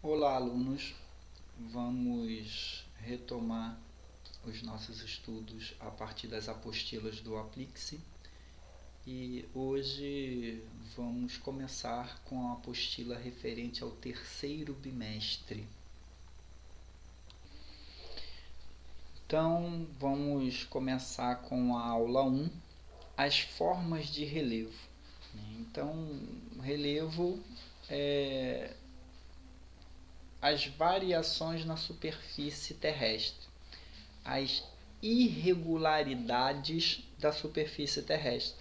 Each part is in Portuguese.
Olá, alunos. Vamos retomar os nossos estudos a partir das apostilas do Aplixe e hoje vamos começar com a apostila referente ao terceiro bimestre. Então, vamos começar com a aula 1, as formas de relevo. Então, relevo é as variações na superfície terrestre, as irregularidades da superfície terrestre,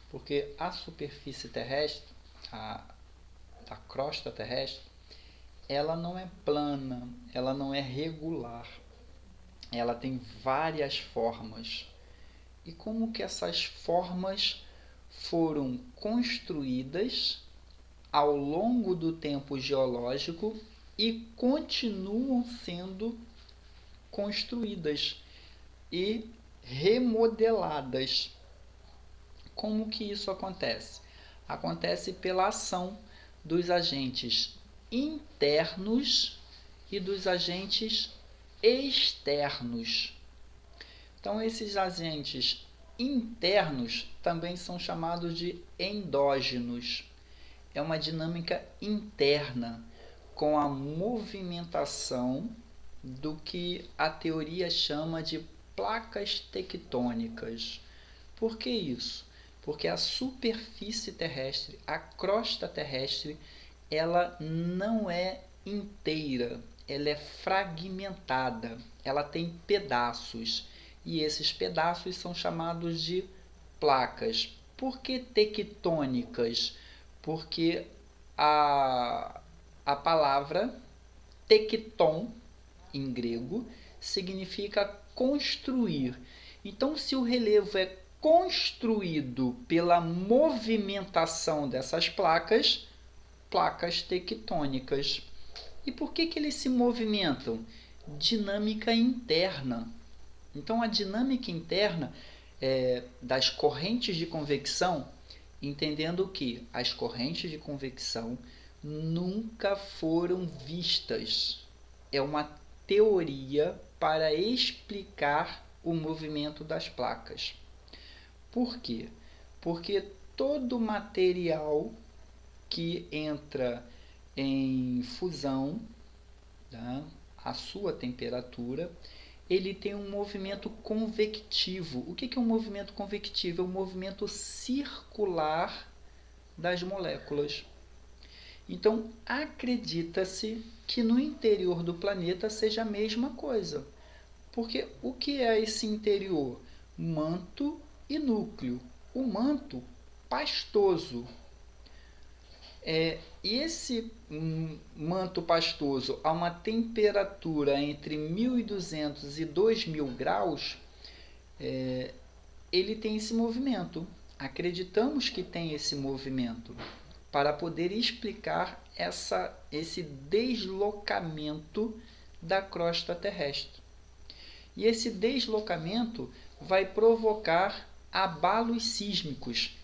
porque a superfície terrestre, a crosta terrestre, ela não é plana, ela não é regular, ela tem várias formas. E como que essas formas foram construídas ao longo do tempo geológico e continuam sendo construídas e remodeladas. Como que isso acontece? Acontece pela ação dos agentes internos e dos agentes externos. Então, esses agentes internos também são chamados de endógenos. É uma dinâmica interna com a movimentação do que a teoria chama de placas tectônicas. Por que isso? Porque a superfície terrestre, a crosta terrestre, ela não é inteira, ela é fragmentada, ela tem pedaços, e esses pedaços são chamados de placas. Por que tectônicas? Porque a palavra tecton, em grego, significa construir. Então, se o relevo é construído pela movimentação dessas placas, placas tectônicas. E por que eles se movimentam? Dinâmica interna. Então, a dinâmica interna das correntes de convecção, entendendo que as correntes de convecção nunca foram vistas. É uma teoria para explicar o movimento das placas. Por quê? Porque todo material que entra em fusão, tá, a sua temperatura, ele tem um movimento convectivo. O que é um movimento convectivo? É um movimento circular das moléculas. Então, acredita-se que no interior do planeta seja a mesma coisa. Porque o que é esse interior? Manto e núcleo. O manto pastoso. E esse manto pastoso a uma temperatura entre 1.200 e 2.000 graus, ele tem esse movimento. Acreditamos que tem esse movimento para poder explicar esse deslocamento da crosta terrestre. E esse deslocamento vai provocar abalos sísmicos,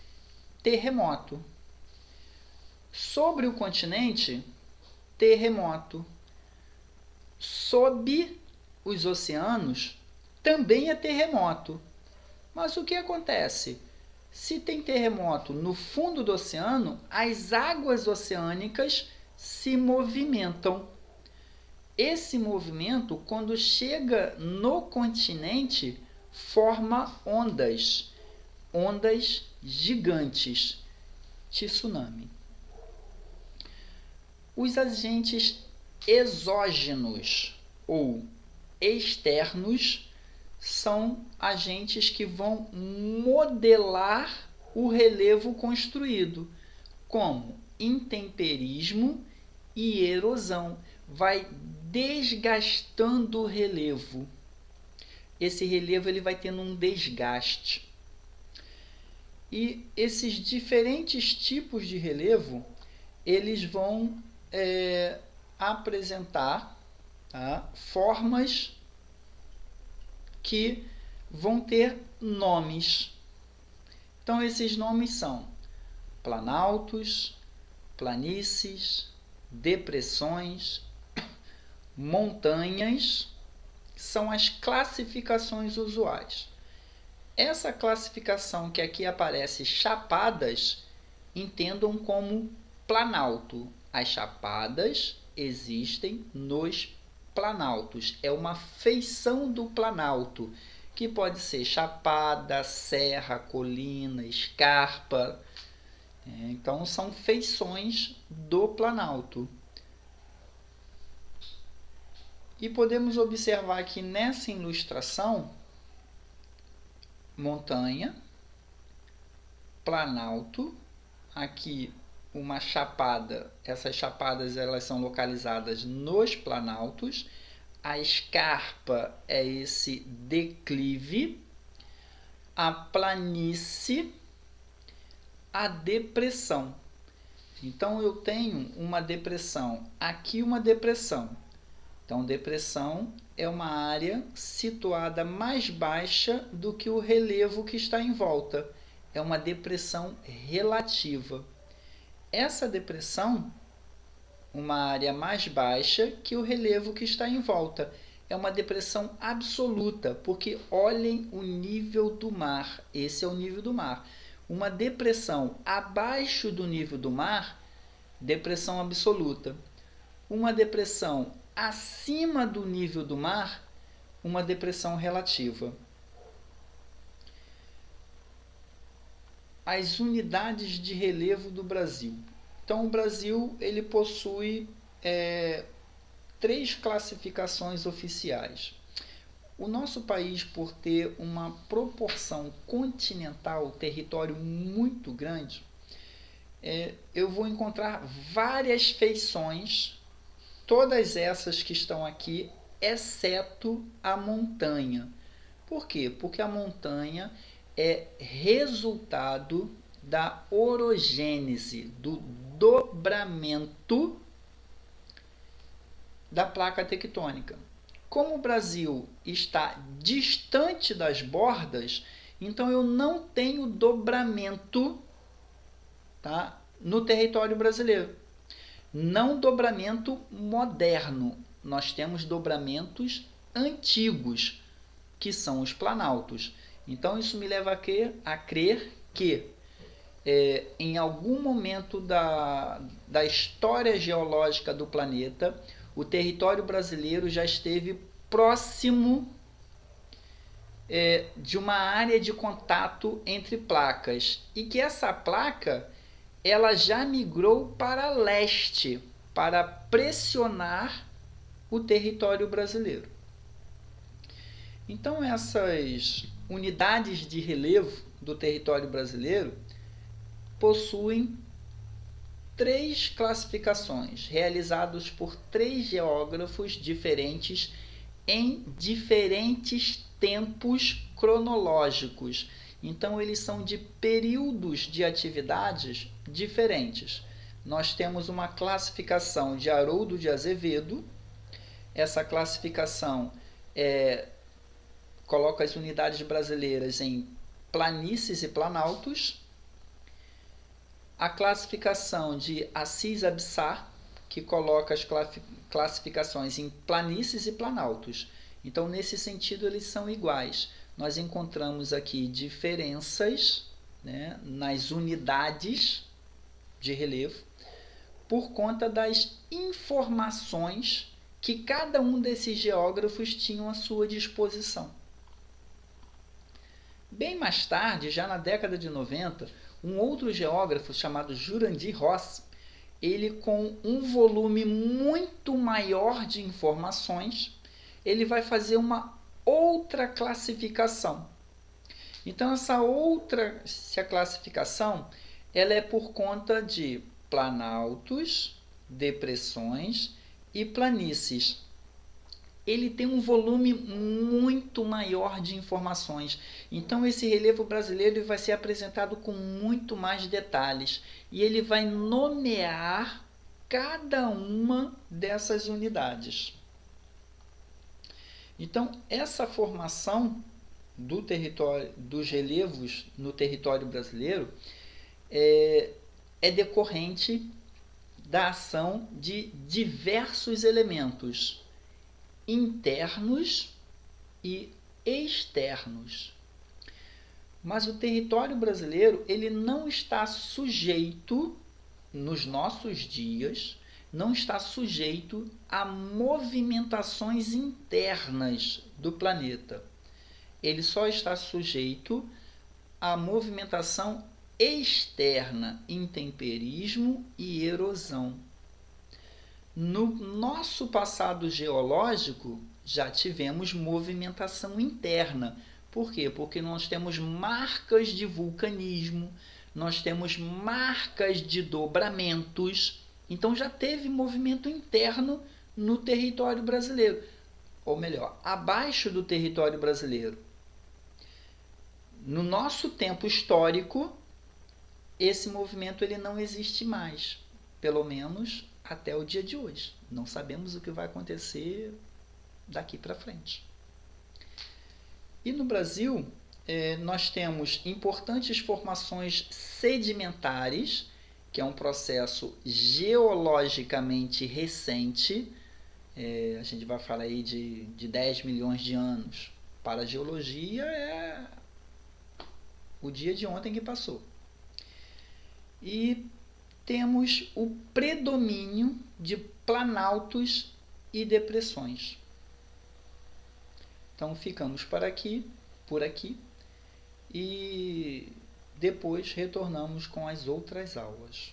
terremoto. Sobre o continente, terremoto. Sob os oceanos, também é terremoto. Mas o que acontece? Se tem terremoto no fundo do oceano, as águas oceânicas se movimentam. Esse movimento, quando chega no continente, forma ondas, ondas gigantes, tsunami. Os agentes exógenos ou externos são agentes que vão modelar o relevo construído, como intemperismo e erosão. Vai desgastando o relevo. Esse relevo ele vai tendo um desgaste. E esses diferentes tipos de relevo, eles vão apresentar, tá, formas que vão ter nomes. Então, esses nomes são planaltos, planícies, depressões, montanhas, são as classificações usuais. Essa classificação que aqui aparece chapadas, entendam como planalto. As chapadas existem nos planaltos. É uma feição do planalto, que pode ser chapada, serra, colina, escarpa. Então, são feições do planalto. E podemos observar aqui nessa ilustração montanha, planalto, aqui uma chapada. Essas chapadas elas são localizadas nos planaltos. A escarpa é esse declive, a planície, a depressão. Então eu tenho uma depressão, aqui uma depressão. Então, depressão é uma área situada mais baixa do que o relevo que está em volta. É uma depressão relativa. Essa depressão, uma área mais baixa que o relevo que está em volta. É uma depressão absoluta, porque olhem o nível do mar. Esse é o nível do mar. Uma depressão abaixo do nível do mar, depressão absoluta. Uma depressão acima do nível do mar, uma depressão relativa. As unidades de relevo do Brasil. Então, o Brasil ele possui 3 classificações oficiais. O nosso país, por ter uma proporção continental, território muito grande, eu vou encontrar várias feições, todas essas que estão aqui, exceto a montanha. Por quê? Porque a montanha é resultado da orogênese, do dobramento da placa tectônica. Como o Brasil está distante das bordas, então eu não tenho dobramento, tá, no território brasileiro. Não dobramento moderno. Nós temos dobramentos antigos, que são os planaltos. Então, isso me leva a crer que em algum momento da história geológica do planeta, o território brasileiro já esteve próximo de uma área de contato entre placas. E que essa placa ela já migrou para leste, para pressionar o território brasileiro. Então, essas unidades de relevo do território brasileiro possuem 3 classificações, realizadas por 3 geógrafos diferentes em diferentes tempos cronológicos. Então, eles são de períodos de atividades diferentes. Nós temos uma classificação de Haroldo de Azevedo. Essa classificação coloca as unidades brasileiras em planícies e planaltos. A classificação de Assis Abissar, que coloca as classificações em planícies e planaltos. Então, nesse sentido, eles são iguais. Nós encontramos aqui diferenças, né, nas unidades de relevo por conta das informações que cada um desses geógrafos tinham à sua disposição. Bem mais tarde, já na década de 90, um outro geógrafo chamado Jurandir Ross, ele com um volume muito maior de informações, ele vai fazer uma outra classificação. Então, essa classificação ela é por conta de planaltos, depressões e planícies. Ele tem um volume muito maior de informações. Então, esse relevo brasileiro vai ser apresentado com muito mais detalhes. E ele vai nomear cada uma dessas unidades. Então, essa formação do território, dos relevos no território brasileiro é decorrente da ação de diversos elementos internos e externos. Mas o território brasileiro ele não está sujeito, nos nossos dias, não está sujeito a movimentações internas do planeta. Ele só está sujeito à movimentação externa, intemperismo e erosão. No nosso passado geológico, já tivemos movimentação interna. Por quê? Porque nós temos marcas de vulcanismo, nós temos marcas de dobramentos, então já teve movimento interno no território brasileiro, ou melhor, abaixo do território brasileiro. No nosso tempo histórico, esse movimento ele não existe mais, pelo menos até o dia de hoje. Não sabemos o que vai acontecer daqui para frente. E no Brasil, nós temos importantes formações sedimentares, que é um processo geologicamente recente. A gente vai falar aí de 10 milhões de anos. Para a geologia é o dia de ontem que passou. E temos o predomínio de planaltos e depressões. Então ficamos por aqui, e depois retornamos com as outras aulas.